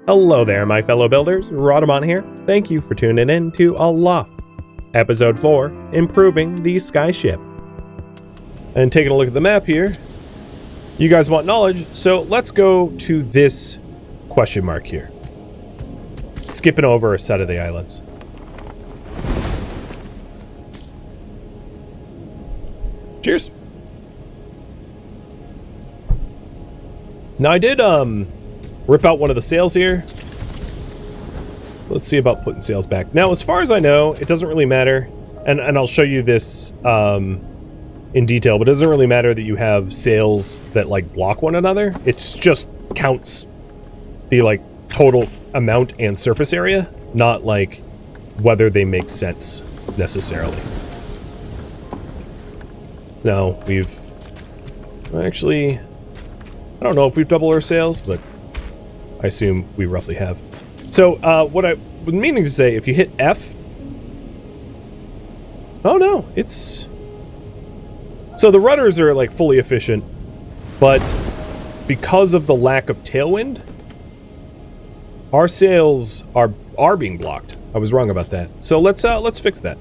Hello there, my fellow builders. Rhadamant here. Thank you for tuning in to Aloft, Episode 4, Improving the Skyship. And taking a look at the map here, you guys want knowledge, so let's go to this question mark here. Skipping over a set of the islands. Cheers. Now I did, rip out one of the sails here. Let's see about putting sails back. Now, as far as I know, it doesn't really matter, and I'll show you this in detail, but it doesn't really matter that you have sails that, like, block one another. It's just counts the, like, total amount and surface area, not, like, whether they make sense, necessarily. Now, we've... Actually, I don't know if we've doubled our sails, but I assume we roughly have. So, what I was meaning to say, if you hit F... Oh, no, it's... So the rudders are, like, fully efficient, but because of the lack of tailwind, our sails are being blocked. I was wrong about that. So let's fix that.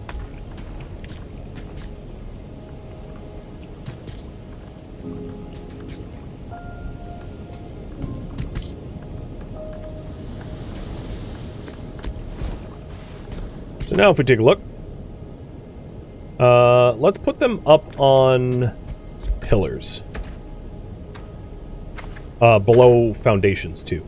So now if we take a look, let's put them up on pillars. Below foundations too.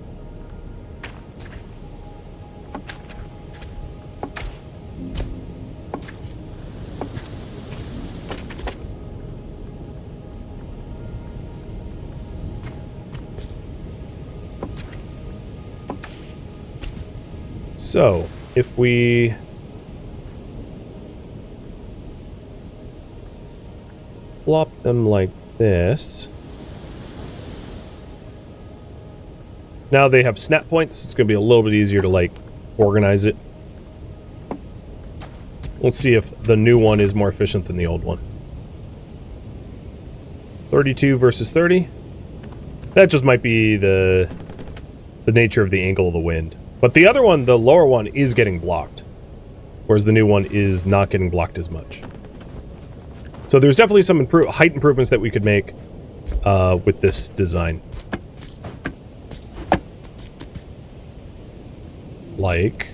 So, if we... plop them like this. Now they have snap points. It's going to be a little bit easier to, like, organize it. Let's see if the new one is more efficient than the old one. 32 versus 30. That just might be the nature of the angle of the wind. But the other one, the lower one, is getting blocked. Whereas the new one is not getting blocked as much. So there's definitely some height improvements that we could make with this design. Like...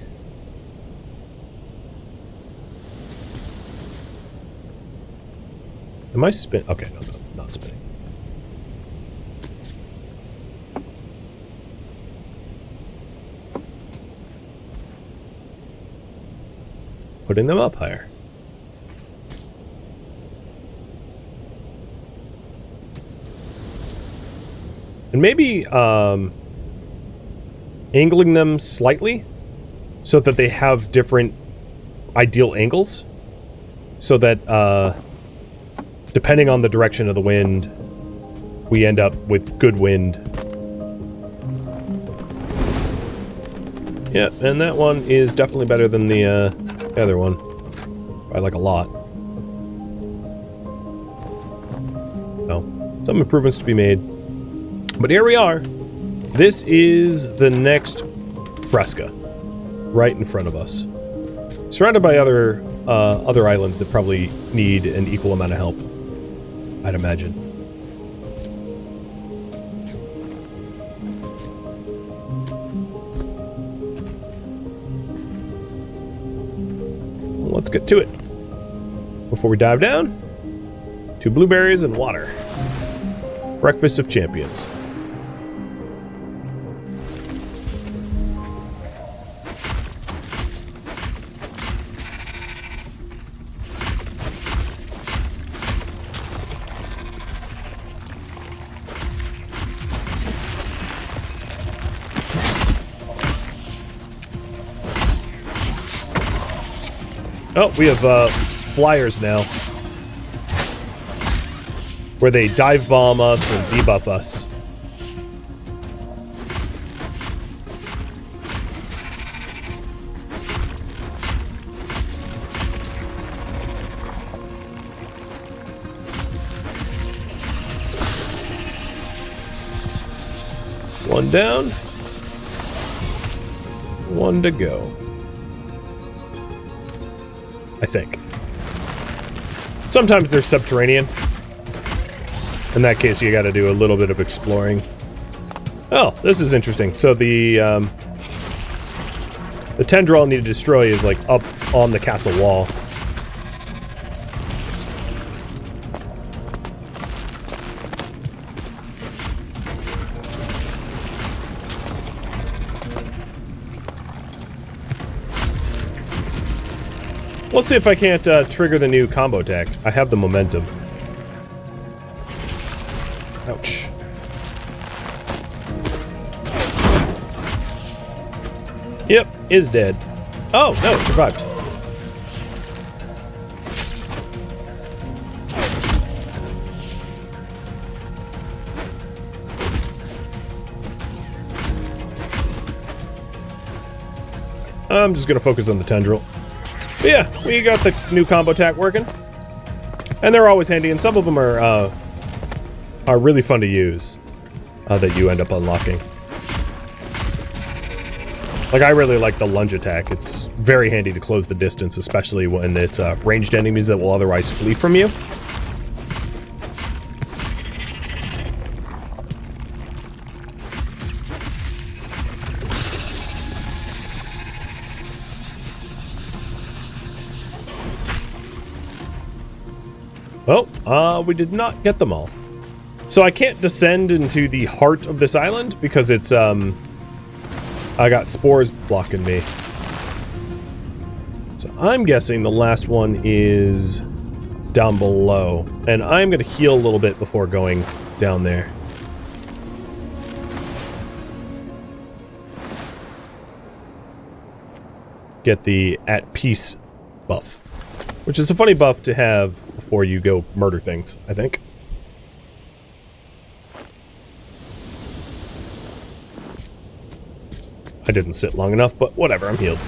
Am I spinning? Okay, no, not spinning. Putting them up higher. And maybe angling them slightly so that they have different ideal angles, so that depending on the direction of the wind, we end up with good wind. Yeah, and that one is definitely better than the other one by like a lot. So, some improvements to be made. But here we are. This is the next fresca, right in front of us. Surrounded by other islands that probably need an equal amount of help, I'd imagine. Well, let's get to it. Before we dive down, 2 blueberries and water. Breakfast of Champions. Oh, we have flyers now, where they dive bomb us and debuff us. One down. one to go. I think. Sometimes they're subterranean. In that case, you gotta do a little bit of exploring. Oh, this is interesting. So the tendril I need to destroy is like up on the castle wall. Let's see if I can't trigger the new combo attack. I have the momentum. Ouch. Yep, is dead. Oh, no, it survived. I'm just gonna focus on the tendril. But yeah, we got the new combo attack working. And they're always handy, and some of them are really fun to use that you end up unlocking. Like, I really like the lunge attack. It's very handy to close the distance, especially when it's ranged enemies that will otherwise flee from you. Oh, we did not get them all. So I can't descend into the heart of this island because it's, I got spores blocking me. So I'm guessing the last one is down below. And I'm going to heal a little bit before going down there. Get the at peace buff. Which is a funny buff to have before you go murder things, I think. I didn't sit long enough, but whatever, I'm healed.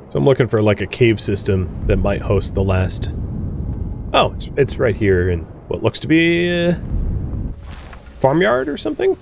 So I'm looking for like a cave system that might host the last... Oh, it's right here in what looks to be... Farmyard or something?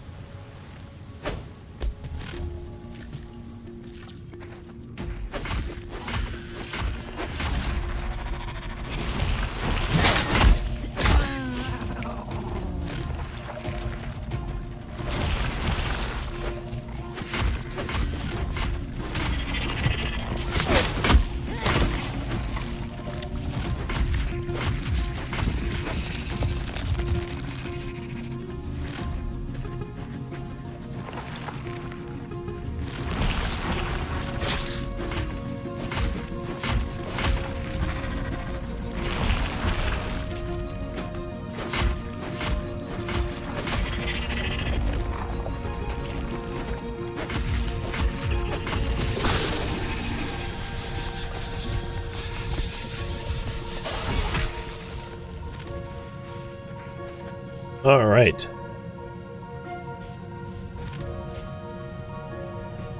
All right.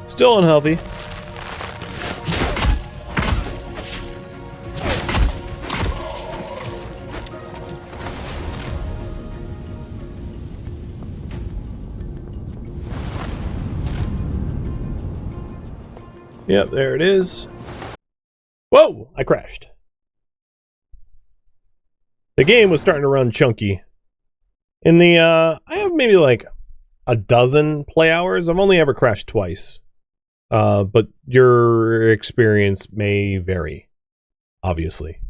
Still unhealthy. Yep, there it is. Whoa! I crashed. The game was starting to run chunky. In the, I have maybe like a dozen play hours. I've only ever crashed twice. But your experience may vary, obviously.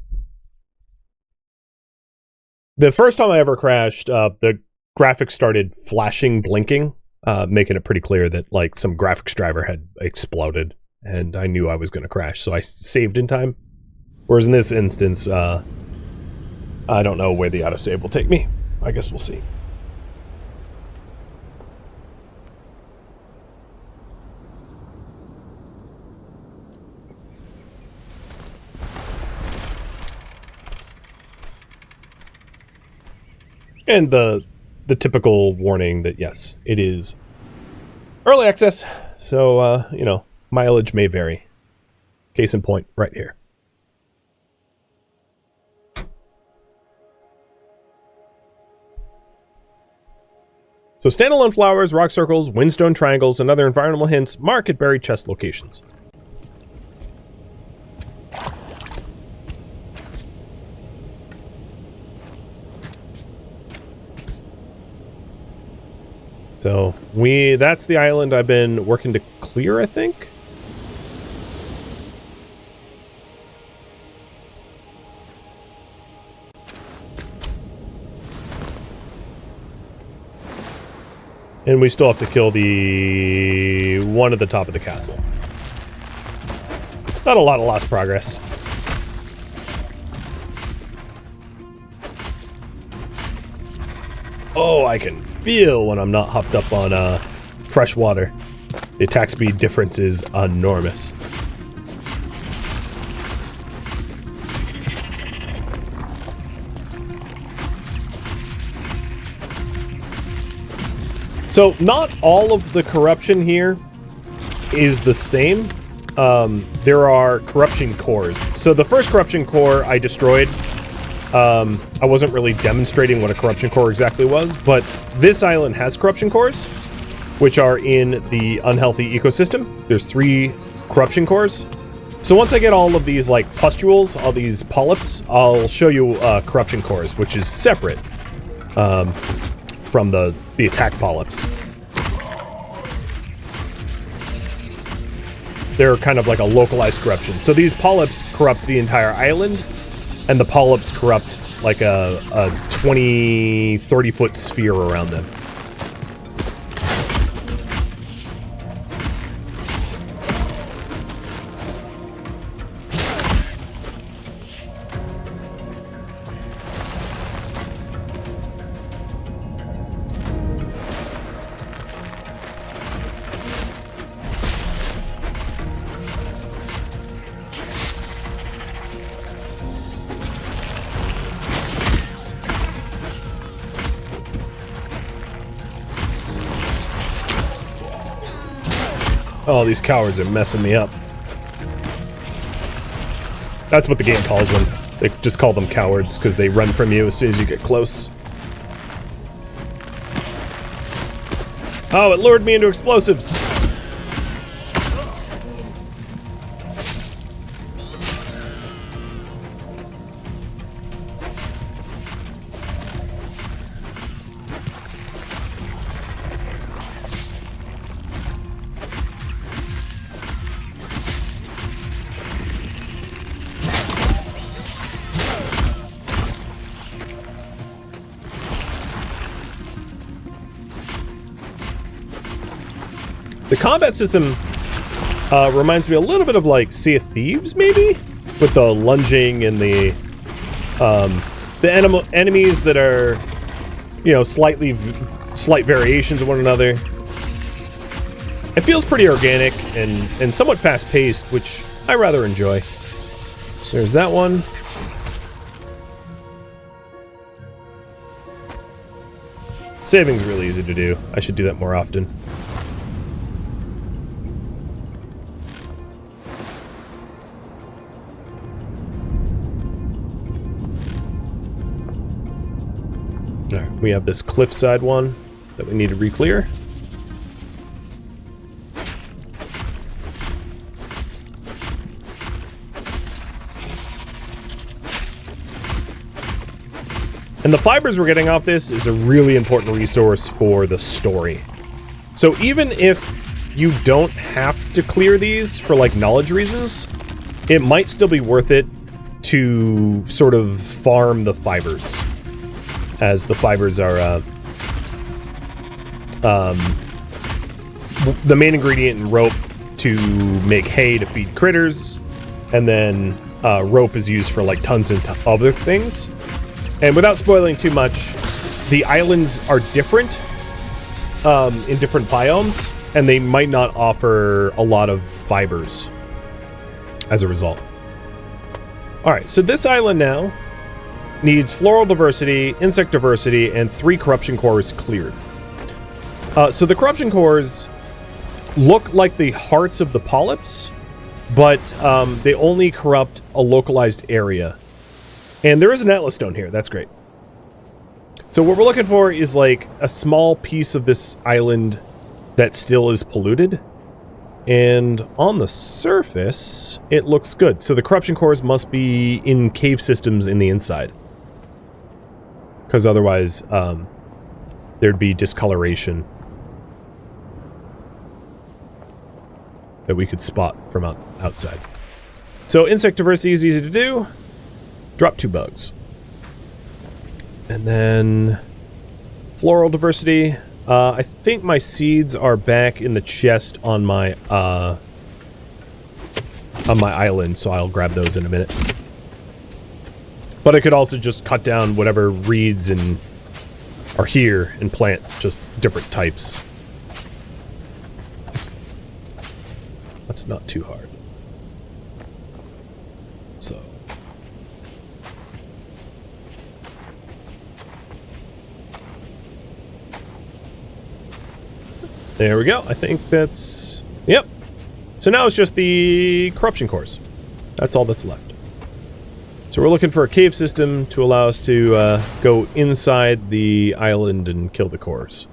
The first time I ever crashed, the graphics started flashing, blinking, making it pretty clear that like some graphics driver had exploded, and I knew I was going to crash, so I saved in time. Whereas in this instance, I don't know where the autosave will take me. I guess we'll see. And the typical warning that, yes, it is early access, so, you know, mileage may vary. Case in point, right here. So standalone flowers, rock circles, windstone triangles, and other environmental hints mark at buried chest locations. So that's the island I've been working to clear, I think. And we still have to kill the one at the top of the castle. Not a lot of lost progress. Oh, I can feel when I'm not hopped up on fresh water. The attack speed difference is enormous. So not all of the corruption here is the same. There are corruption cores. So the first corruption core I destroyed. I wasn't really demonstrating what a corruption core exactly was, but this island has corruption cores, which are in the unhealthy ecosystem. There's 3 corruption cores. So once I get all of these like pustules, all these polyps, I'll show you corruption cores, which is separate from the attack polyps. They're kind of like a localized corruption. So these polyps corrupt the entire island, and the polyps corrupt like a 20, 30-foot sphere around them. Oh, these cowards are messing me up. That's what the game calls them. They just call them cowards because they run from you as soon as you get close. Oh, it lured me into explosives. The combat system reminds me a little bit of like Sea of Thieves, maybe, with the lunging and the enemies that are, you know, slight variations of one another. It feels pretty organic and somewhat fast-paced, which I rather enjoy. So there's that one. Saving's really easy to do. I should do that more often. Alright, we have this cliffside one that we need to re-clear. And the fibers we're getting off this is a really important resource for the story. So even if you don't have to clear these for like knowledge reasons, it might still be worth it to sort of farm the fibers, as the fibers are the main ingredient in rope to make hay to feed critters, and then rope is used for like tons and other things. And without spoiling too much, the islands are different in different biomes, and they might not offer a lot of fibers as a result. Alright, so this island now needs floral diversity, insect diversity, and 3 corruption cores cleared. So the corruption cores look like the hearts of the polyps, but they only corrupt a localized area. And there is an atlas stone here. That's great. So what we're looking for is like a small piece of this island that still is polluted. And on the surface, it looks good. So the corruption cores must be in cave systems in the inside. Because otherwise, there'd be discoloration that we could spot from outside. So insect diversity is easy to do. Drop 2 bugs. And then floral diversity. I think my seeds are back in the chest on my island, so I'll grab those in a minute. But I could also just cut down whatever reeds and are here and plant just different types. That's not too hard. So. There we go. I think that's... Yep. So now it's just the corruption cores. That's all that's left. So we're looking for a cave system to allow us to go inside the island and kill the cores.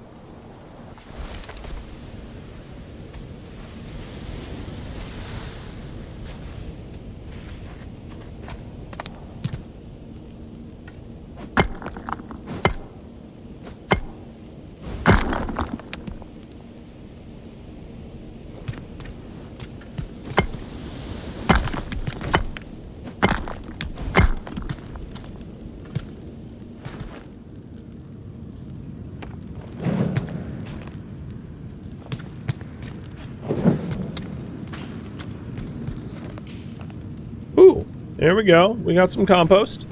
Ooh, there we go. We got some compost.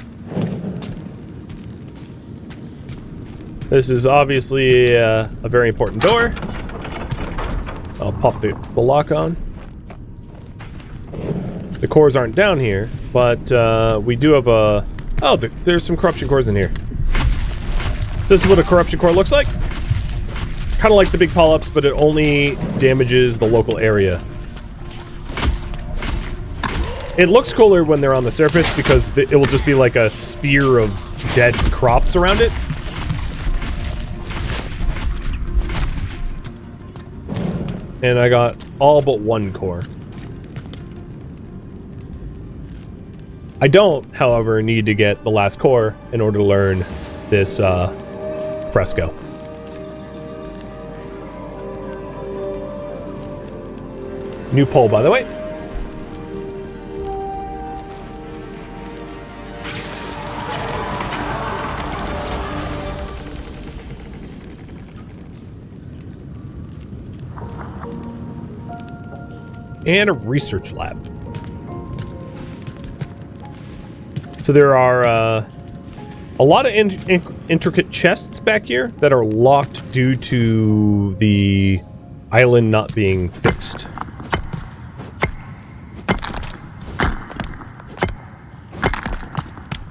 This is obviously a very important door. I'll pop the lock on. The cores aren't down here, but we do have a... Oh, there's some corruption cores in here. This is what a corruption core looks like. Kind of like the big polyps, but it only damages the local area. It looks cooler when they're on the surface because it will just be like a sphere of dead crops around it. And I got all but 1 core. I don't, however, need to get the last core in order to learn this fresco. New pole, by the way. And a research lab. So there are a lot of intricate chests back here that are locked due to the island not being fixed.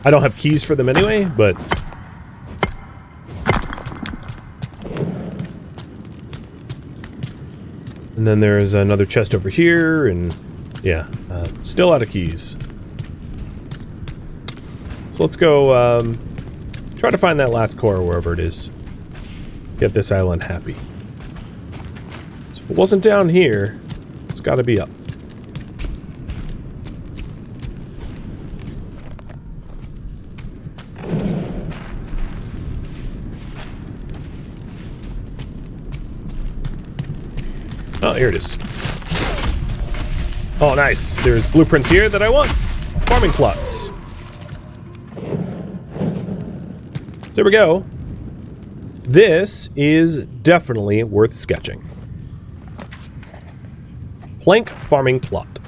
I don't have keys for them anyway, but... And then there's another chest over here, and yeah, still out of keys. So let's go try to find that last core wherever it is. Get this island happy. So if it wasn't down here, it's got to be up. Oh, here it is. Oh, nice. There's blueprints here that I want. Farming plots. So there we go. This is definitely worth sketching. Plank farming plot.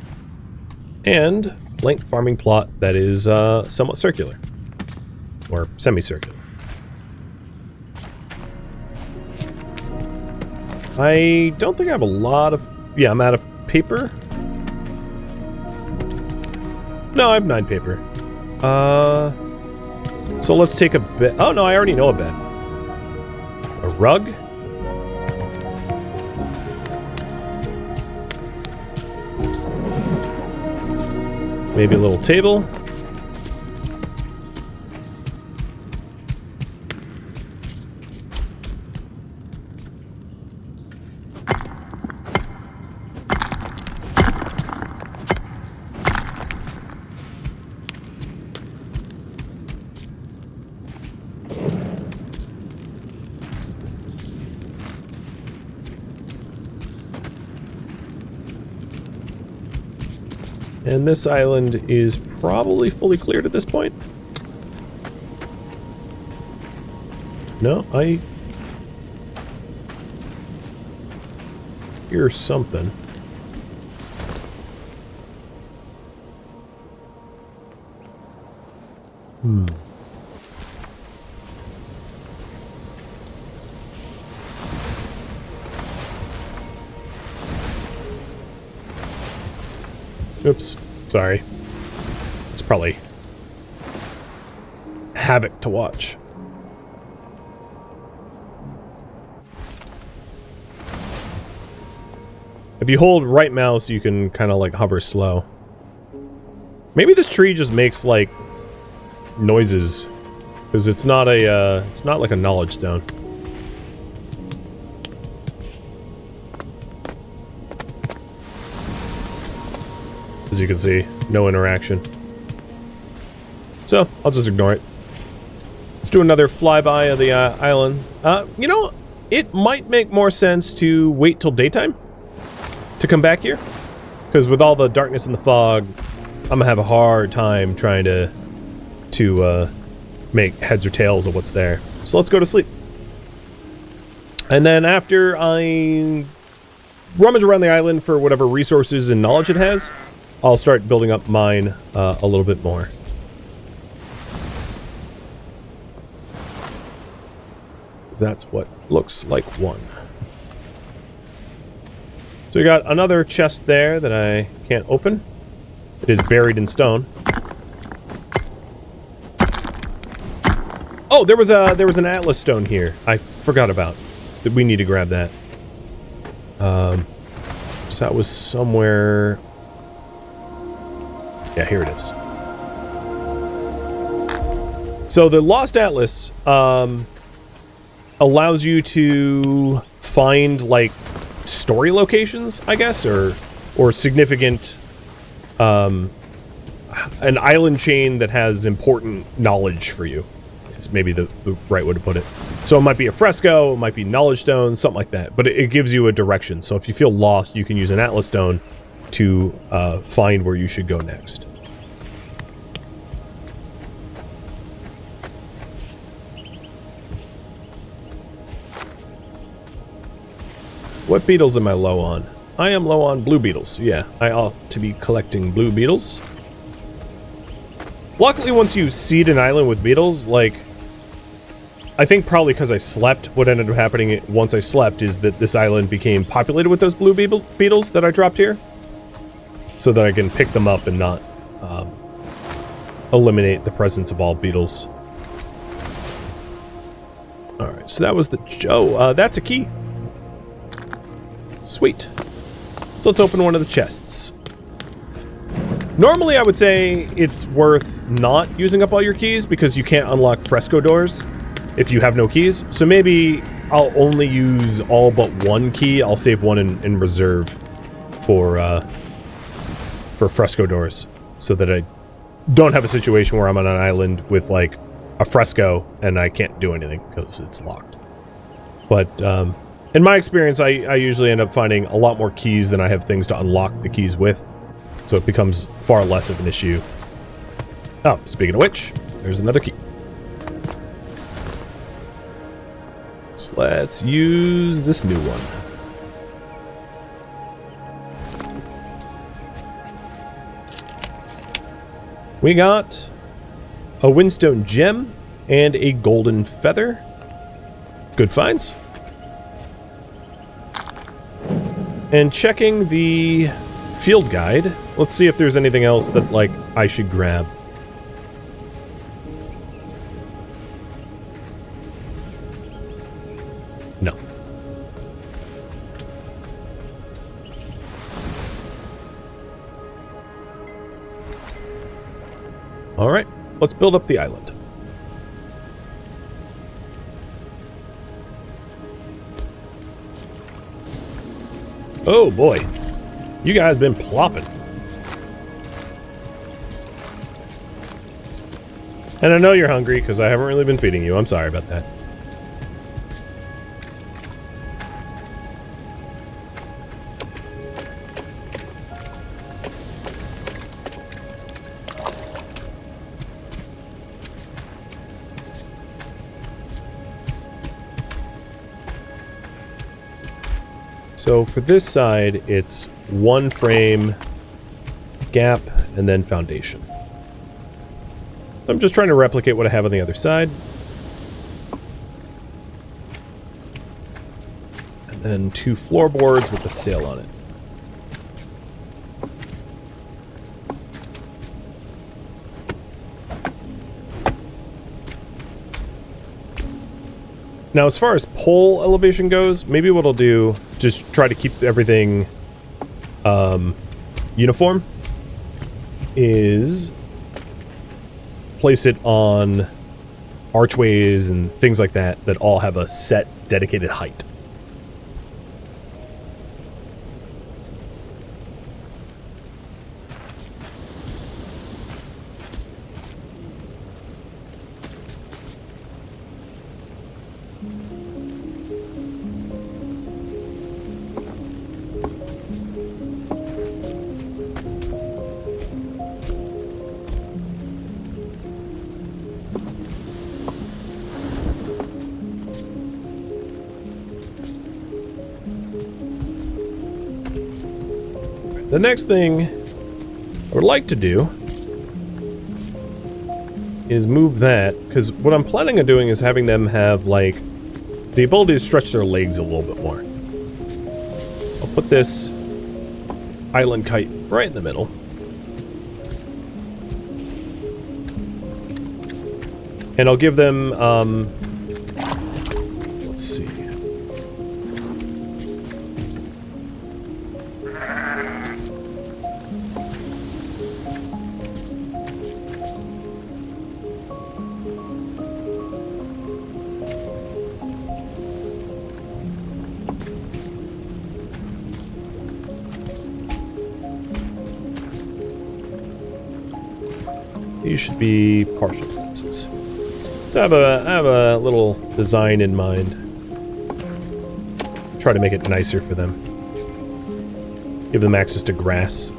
And plank farming plot that is somewhat circular. Or semicircular. I don't think I have a lot of... Yeah, I'm out of paper. No, I have 9 paper. So let's take a bed. Oh, no, I already know a bed. A rug. Maybe a little table. And this island is probably fully cleared at this point. No, I hear something. Oops, sorry. It's probably Havoc to watch. If you hold right mouse, you can kind of like hover slow. Maybe this tree just makes like noises, because it's not like a knowledge stone. As you can see, no interaction. So, I'll just ignore it. Let's do another flyby of the island. You know, it might make more sense to wait till daytime to come back here. Because with all the darkness and the fog, I'm gonna have a hard time trying to make heads or tails of what's there. So let's go to sleep. And then after I rummage around the island for whatever resources and knowledge it has, I'll start building up mine a little bit more. That's what looks like one. So we got another chest there that I can't open. It is buried in stone. Oh, there was an Atlas stone here. I forgot about. We need to grab that. So that was somewhere. Yeah, here it is. So the Lost Atlas allows you to find like story locations, I guess, or significant an island chain that has important knowledge for you. It's maybe the right way to put it. So it might be a fresco, it might be knowledge stone, something like that. But it gives you a direction. So if you feel lost, you can use an Atlas stone to find where you should go next. What beetles am I low on? I am low on blue beetles. Yeah, I ought to be collecting blue beetles. Luckily, once you seed an island with beetles, like, I think probably because I slept, what ended up happening once I slept is that this island became populated with those blue beetles that I dropped here. So that I can pick them up and not eliminate the presence of all beetles. Alright, so that was the... Oh, that's a key. Sweet. So let's open one of the chests. Normally, I would say it's worth not using up all your keys because you can't unlock fresco doors if you have no keys. So maybe I'll only use all but one key. I'll save one in reserve for fresco doors so that I don't have a situation where I'm on an island with like a fresco and I can't do anything because it's locked. But in my experience, I usually end up finding a lot more keys than I have things to unlock the keys with. So it becomes far less of an issue. Oh, speaking of which, there's another key. So let's use this new one. We got a windstone gem and a golden feather. Good finds. And checking the field guide, let's see if there's anything else that, like, I should grab. No. Alright, let's build up the island. Oh boy, you guys been plopping. And I know you're hungry because I haven't really been feeding you. I'm sorry about that. So for this side, it's one frame, gap, and then foundation. I'm just trying to replicate what I have on the other side. And then 2 floorboards with the sail on it. Now, as far as pole elevation goes, maybe what I'll do, just try to keep everything uniform, is place it on archways and things like that that all have a set dedicated height. The next thing I would like to do is move that, because what I'm planning on doing is having them have, like, the ability to stretch their legs a little bit more. I'll put this island kite right in the middle. And I'll give them, let's see. These should be partial fences. So I have a little design in mind. Try to make it nicer for them. Give them access to grass.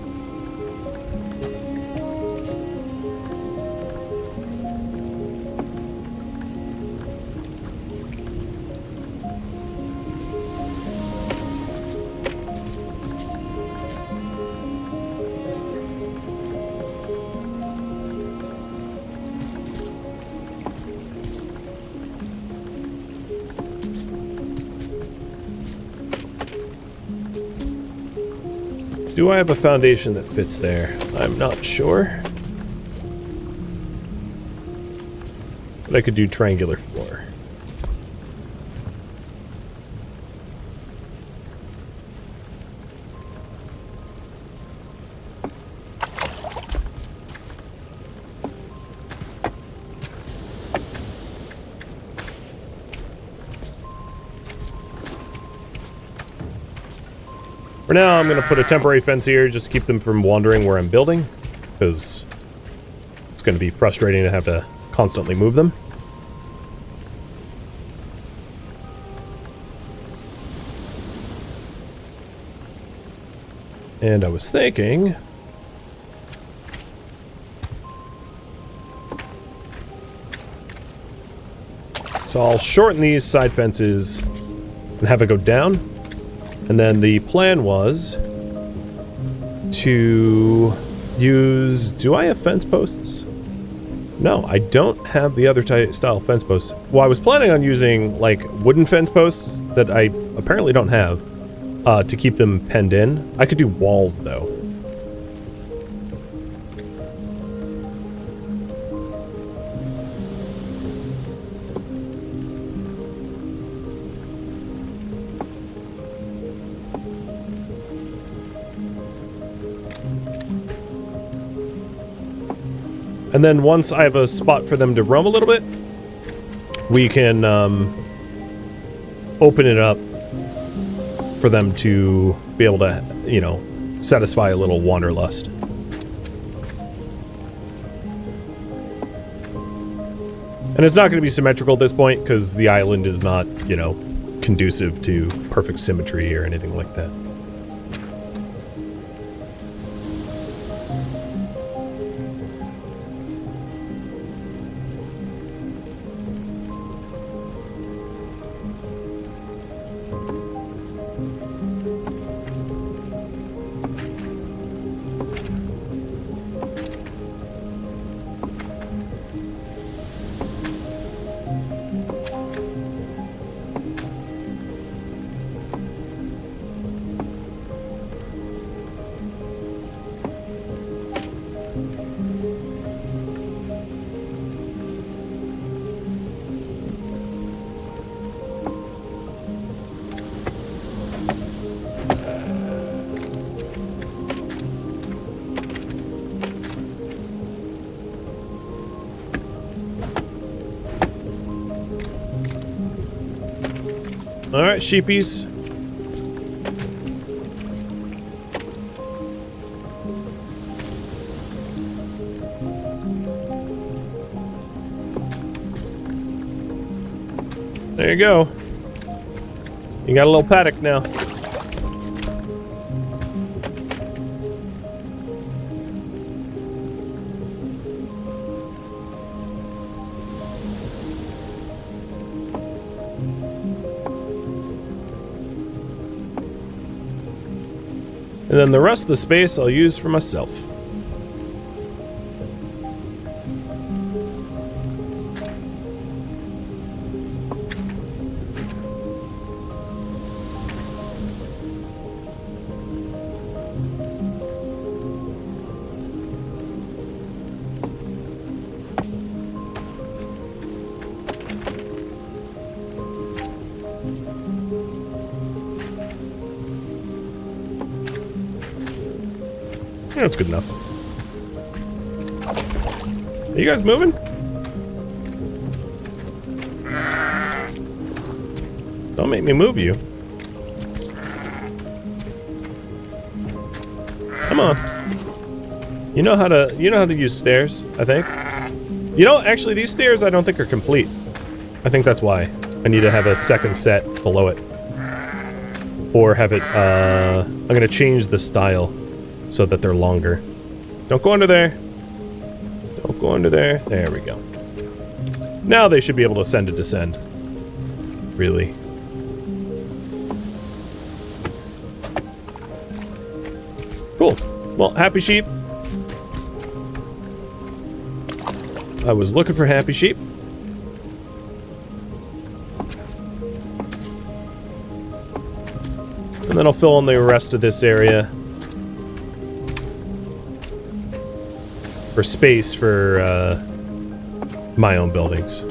Do I have a foundation that fits there? I'm not sure. But I could do triangular floor. For now, I'm going to put a temporary fence here just to keep them from wandering where I'm building, because it's going to be frustrating to have to constantly move them. And I was thinking... so I'll shorten these side fences and have it go down. And then the plan was to use... do I have fence posts? No, I don't have the other style fence posts. Well, I was planning on using, like, wooden fence posts that I apparently don't have to keep them penned in. I could do walls, though. And then once I have a spot for them to roam a little bit, we can open it up for them to be able to, you know, satisfy a little wanderlust. And it's not going to be symmetrical at this point because the island is not, you know, conducive to perfect symmetry or anything like that. All right, sheepies. There you go. You got a little paddock now. And then the rest of the space I'll use for myself. That's good enough. Are you guys moving? Don't make me move you. Come on. You know how to use stairs, I think. You know, actually these stairs I don't think are complete. I think that's why. I need to have a second set below it. Or have it I'm gonna change the style so that they're longer. Don't go under there. Don't go under there. There we go. Now they should be able to ascend and descend. Really. Cool. Well, happy sheep. I was looking for happy sheep. And then I'll fill in the rest of this area for space for my own buildings.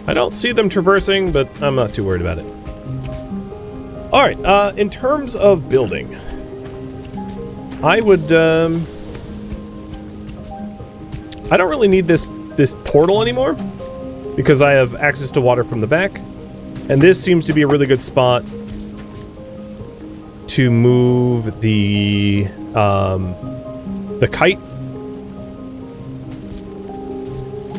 I don't see them traversing, but I'm not too worried about it. Alright, in terms of building, I would, I don't really need this portal anymore, because I have access to water from the back. And this seems to be a really good spot to move the kite.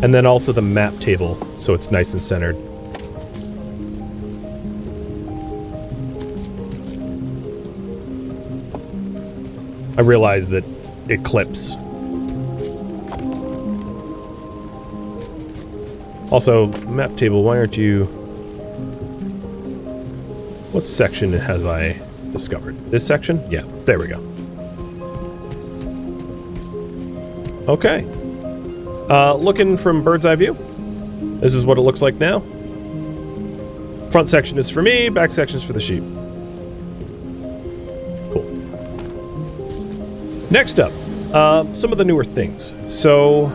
And then also the map table, so it's nice and centered. I realize that it clips. Also, map table, why aren't you... What section have I discovered? This section? Yeah, there we go. Okay. Looking from bird's eye view. This is what it looks like now. Front section is for me, back section is for the sheep. Cool. Next up, some of the newer things. So,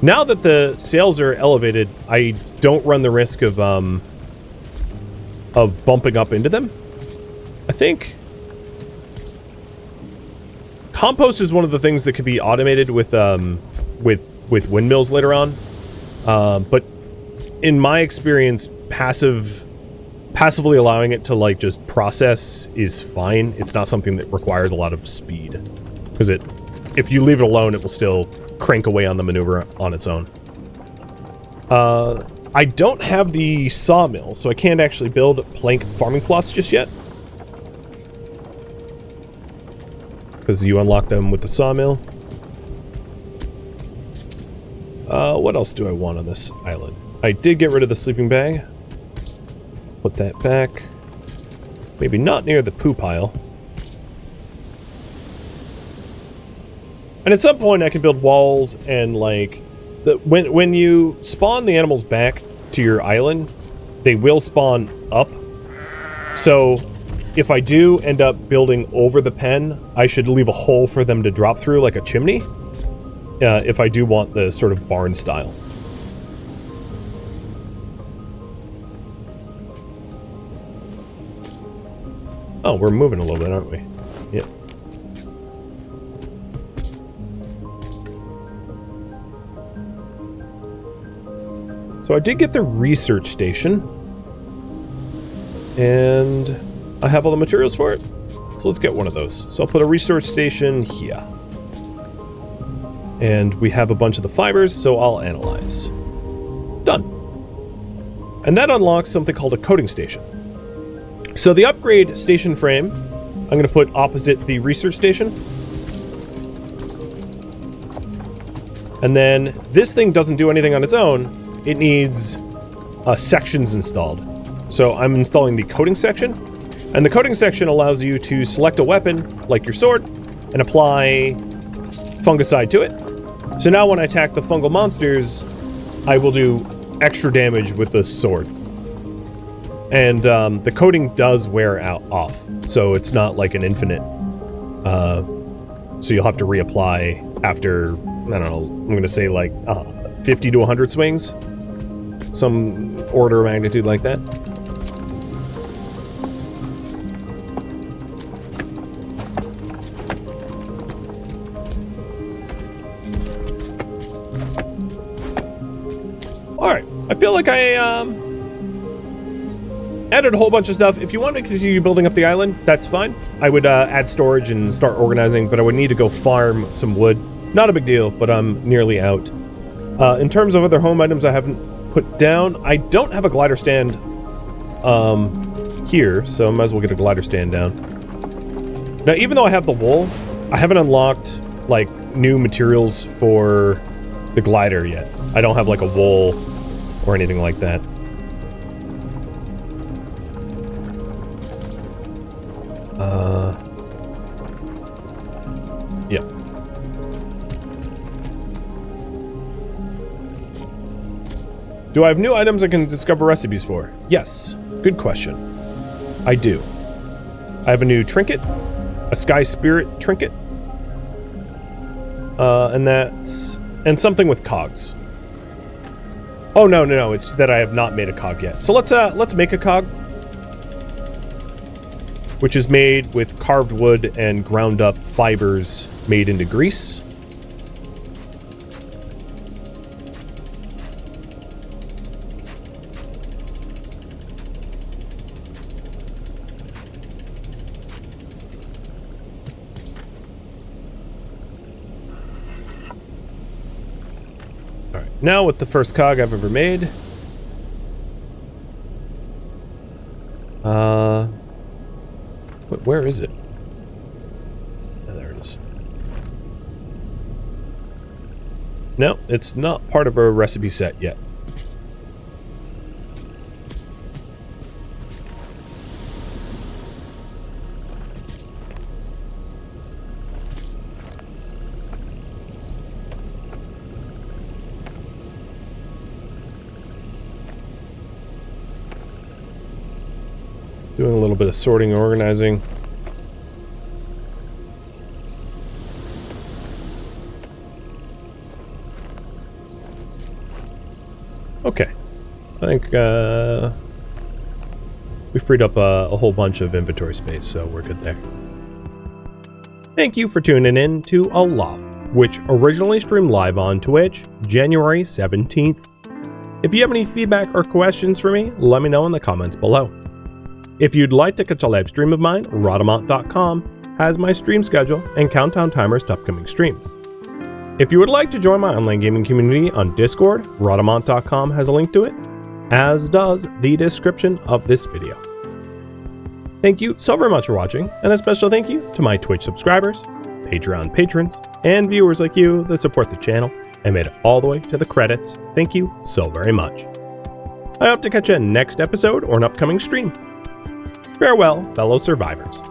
now that the sails are elevated, I don't run the risk of bumping up into them. I think compost is one of the things that could be automated with windmills later on. But in my experience, passively allowing it to like just process is fine. It's not something that requires a lot of speed, because if you leave it alone, it will still crank away on the maneuver on its own. I don't have the sawmill, so I can't actually build plank farming plots just yet. Because you unlock them with the sawmill. What else do I want on this island? I did get rid of the sleeping bag. Put that back. Maybe not near the poo pile. And at some point I can build walls and like... When you spawn the animals back to your island, they will spawn up. So if I do end up building over the pen, I should leave a hole for them to drop through like a chimney. If I do want the sort of barn style. Oh, we're moving a little bit, aren't we? Yep. So I did get the research station. And I have all the materials for it. So let's get one of those. So I'll put a research station here. And we have a bunch of the fibers, so I'll analyze. Done. And that unlocks something called a coating station. So the upgrade station frame, I'm going to put opposite the research station. And then this thing doesn't do anything on its own. It needs sections installed. So I'm installing the coating section. And the coating section allows you to select a weapon, like your sword, and apply fungicide to it. So now when I attack the fungal monsters, I will do extra damage with the sword. And the coating does wear off, so it's not like an infinite. So you'll have to reapply after, I don't know, I'm going to say like 50 to 100 swings. Some order of magnitude like that. Alright, I feel like I added a whole bunch of stuff. If you want me to continue building up the island, that's fine. I would add storage and start organizing, but I would need to go farm some wood. Not a big deal, but I'm nearly out. In terms of other home items I haven't put down, I don't have a glider stand here, so I might as well get a glider stand down. Now, even though I have the wool, I haven't unlocked, like, new materials for the glider yet. I don't have, like, a wool or anything like that. Yeah. Do I have new items I can discover recipes for? Yes. Good question. I do. I have a new trinket. A Sky Spirit trinket. And something with cogs. Oh, no. It's that I have not made a cog yet. So let's make a cog. Which is made with carved wood and ground up fibers made into grease. Alright, now with the first cog I've ever made. Where is it? Oh, there it is. No, it's not part of our recipe set yet. Doing a little bit of sorting and organizing. Okay. I think we freed up a whole bunch of inventory space, so we're good there. Thank you for tuning in to Aloft, which originally streamed live on Twitch, January 17th. If you have any feedback or questions for me, let me know in the comments below. If you'd like to catch a live stream of mine, Rhadamant.com has my stream schedule and countdown timers to upcoming streams. If you would like to join my online gaming community on Discord, Rhadamant.com has a link to it, as does the description of this video. Thank you so very much for watching, and a special thank you to my Twitch subscribers, Patreon patrons, and viewers like you that support the channel and made it all the way to the credits. Thank you so very much. I hope to catch you in next episode or an upcoming stream. Farewell, fellow survivors.